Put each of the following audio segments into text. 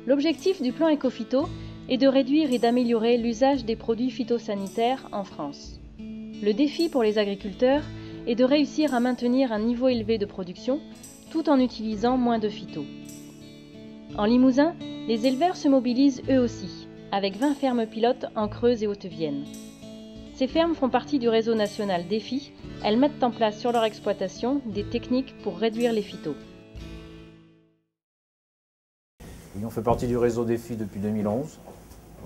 L'objectif du plan Ecophyto est de réduire et d'améliorer l'usage des produits phytosanitaires en France. Le défi pour les agriculteurs est de réussir à maintenir un niveau élevé de production tout en utilisant moins de phyto. En Limousin, les éleveurs se mobilisent eux aussi, avec 20 fermes pilotes en Creuse et Haute-Vienne. Ces fermes font partie du réseau national Défi. Elles mettent en place sur leur exploitation des techniques pour réduire les phytos. On fait partie du réseau Défi depuis 2011.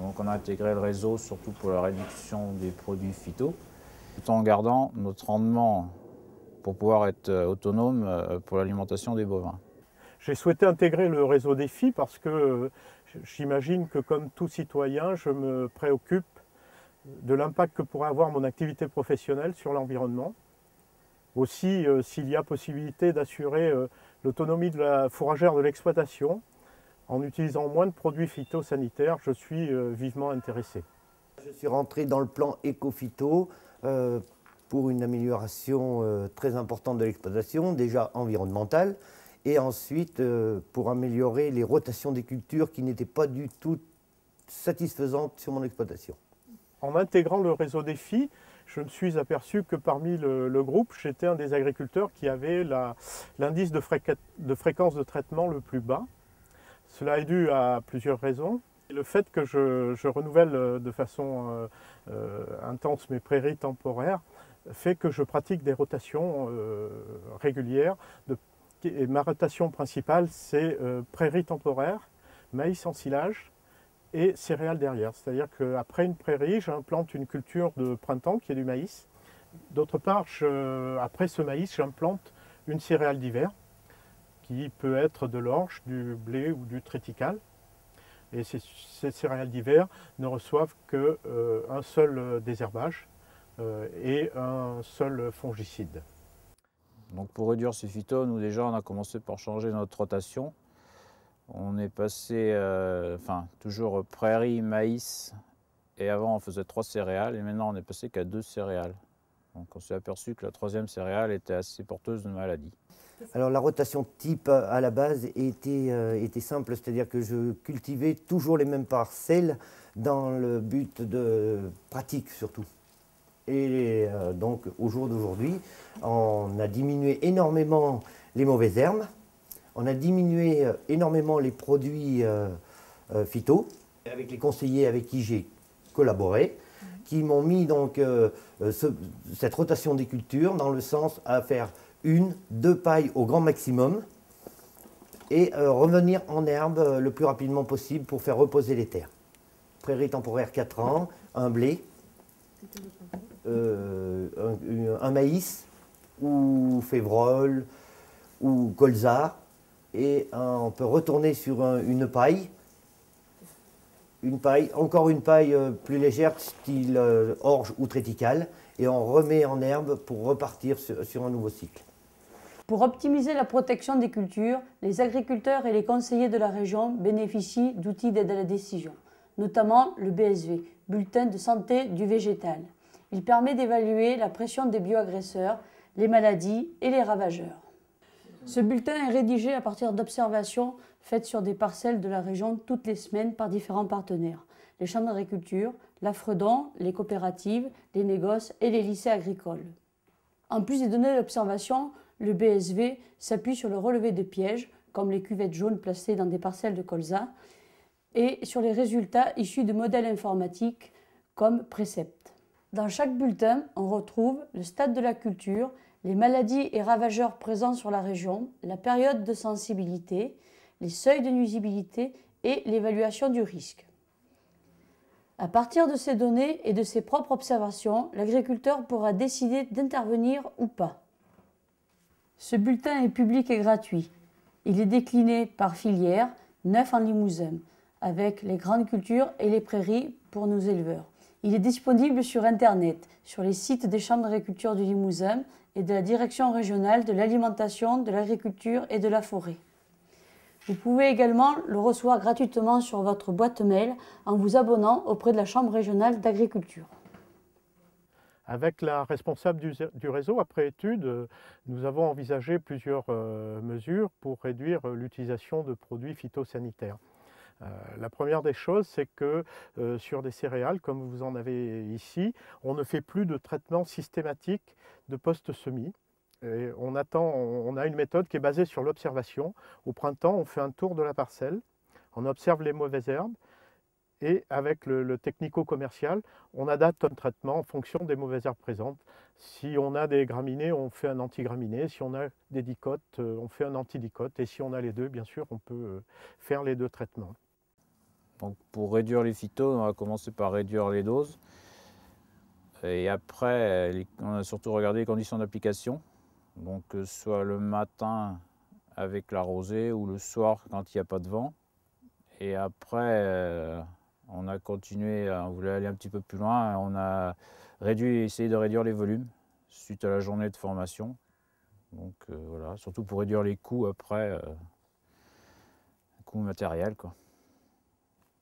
Donc on a intégré le réseau surtout pour la réduction des produits phyto, tout en gardant notre rendement pour pouvoir être autonome pour l'alimentation des bovins. J'ai souhaité intégrer le réseau Défi parce que j'imagine que comme tout citoyen, je me préoccupe de l'impact que pourrait avoir mon activité professionnelle sur l'environnement. Aussi, s'il y a possibilité d'assurer l'autonomie de la fourragère de l'exploitation, en utilisant moins de produits phytosanitaires, je suis vivement intéressé. Je suis rentré dans le plan Ecophyto pour une amélioration très importante de l'exploitation, déjà environnementale, et ensuite pour améliorer les rotations des cultures qui n'étaient pas du tout satisfaisantes sur mon exploitation. En intégrant le réseau Défi, je me suis aperçu que parmi le groupe, j'étais un des agriculteurs qui avait l'indice de fréquence de traitement le plus bas. Cela est dû à plusieurs raisons. Le fait que je renouvelle de façon intense mes prairies temporaires fait que je pratique des rotations régulières. Et ma rotation principale, c'est prairies temporaires, maïs en silage et céréales derrière. C'est-à-dire qu'après une prairie, j'implante une culture de printemps qui est du maïs. D'autre part, après ce maïs, j'implante une céréale d'hiver qui peut être de l'orge, du blé ou du triticale. Et ces céréales d'hiver ne reçoivent qu'un seul désherbage et un seul fongicide. Donc pour réduire ces phytos, nous déjà on a commencé par changer notre rotation. On est passé, toujours prairie, maïs, et avant on faisait 3 céréales, et maintenant on est passé qu'à 2 céréales. Donc on s'est aperçu que la 3e céréale était assez porteuse de maladies. Alors la rotation type à la base était simple, c'est-à-dire que je cultivais toujours les mêmes parcelles dans le but de pratique surtout. Et donc au jour d'aujourd'hui, on a diminué énormément les mauvaises herbes, on a diminué énormément les produits phyto, avec les conseillers avec qui j'ai collaboré, qui m'ont mis donc cette rotation des cultures dans le sens à faire 1-2 pailles au grand maximum et revenir en herbe le plus rapidement possible pour faire reposer les terres. Prairie temporaire 4 ans, un blé, un maïs ou févrole ou colza, et on peut retourner sur une paille, encore une paille plus légère, style orge ou triticale, et on remet en herbe pour repartir sur un nouveau cycle. Pour optimiser la protection des cultures, les agriculteurs et les conseillers de la région bénéficient d'outils d'aide à la décision, notamment le BSV, Bulletin de santé du végétal. Il permet d'évaluer la pression des bioagresseurs, les maladies et les ravageurs. Ce bulletin est rédigé à partir d'observations faites sur des parcelles de la région toutes les semaines par différents partenaires, les chambres d'agriculture, la Fredon, les coopératives, les négoces et les lycées agricoles. En plus des données d'observation, le BSV s'appuie sur le relevé de pièges, comme les cuvettes jaunes placées dans des parcelles de colza, et sur les résultats issus de modèles informatiques comme Précept. Dans chaque bulletin, on retrouve le stade de la culture, les maladies et ravageurs présents sur la région, la période de sensibilité, les seuils de nuisibilité et l'évaluation du risque. À partir de ces données et de ses propres observations, l'agriculteur pourra décider d'intervenir ou pas. Ce bulletin est public et gratuit. Il est décliné par filière, 9 en Limousin, avec les grandes cultures et les prairies pour nos éleveurs. Il est disponible sur Internet, sur les sites des chambres d'agriculture du Limousin et de la Direction régionale de l'alimentation, de l'agriculture et de la forêt. Vous pouvez également le recevoir gratuitement sur votre boîte mail en vous abonnant auprès de la Chambre régionale d'agriculture. Avec la responsable du réseau, après étude, nous avons envisagé plusieurs mesures pour réduire l'utilisation de produits phytosanitaires. La première des choses, c'est que sur des céréales, comme vous en avez ici, on ne fait plus de traitement systématique de post-semis. On a une méthode qui est basée sur l'observation. Au printemps, on fait un tour de la parcelle, on observe les mauvaises herbes, et avec le technico-commercial, on adapte un traitement en fonction des mauvaises herbes présentes. Si on a des graminées, on fait un antigraminé. Si on a des dicotes, on fait un antidicote. Et si on a les deux, bien sûr, on peut faire les deux traitements. Donc pour réduire les phytos, on va commencer par réduire les doses. Et après, on a surtout regardé les conditions d'application. Donc soit le matin avec la rosée ou le soir quand il n'y a pas de vent. Et après, on a continué, on voulait aller un petit peu plus loin, on a essayé de réduire les volumes suite à la journée de formation. Donc voilà, surtout pour réduire les coûts après, coûts matériels, quoi.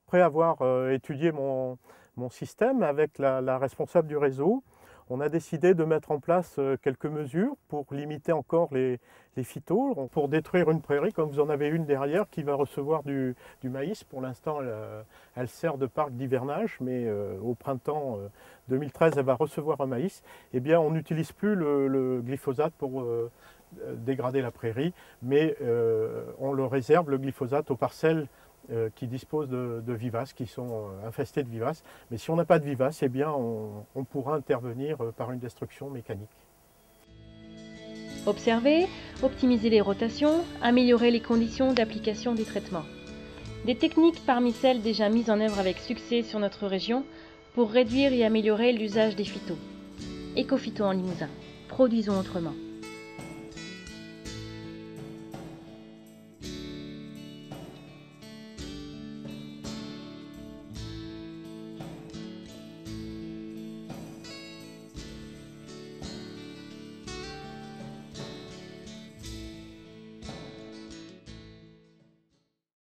Après avoir étudié mon système avec la responsable du réseau, on a décidé de mettre en place quelques mesures pour limiter encore les phytos, pour détruire une prairie, comme vous en avez une derrière, qui va recevoir du maïs. Pour l'instant, elle sert de parc d'hivernage, mais au printemps 2013, elle va recevoir un maïs. Eh bien, on n'utilise plus le glyphosate pour dégrader la prairie, mais on le réserve, le glyphosate, aux parcelles qui disposent de vivaces, qui sont infestées de vivaces. Mais si on n'a pas de vivaces, eh bien on pourra intervenir par une destruction mécanique. Observer, optimiser les rotations, améliorer les conditions d'application des traitements. Des techniques parmi celles déjà mises en œuvre avec succès sur notre région pour réduire et améliorer l'usage des phytos. Ecophyto en Limousin. Produisons autrement.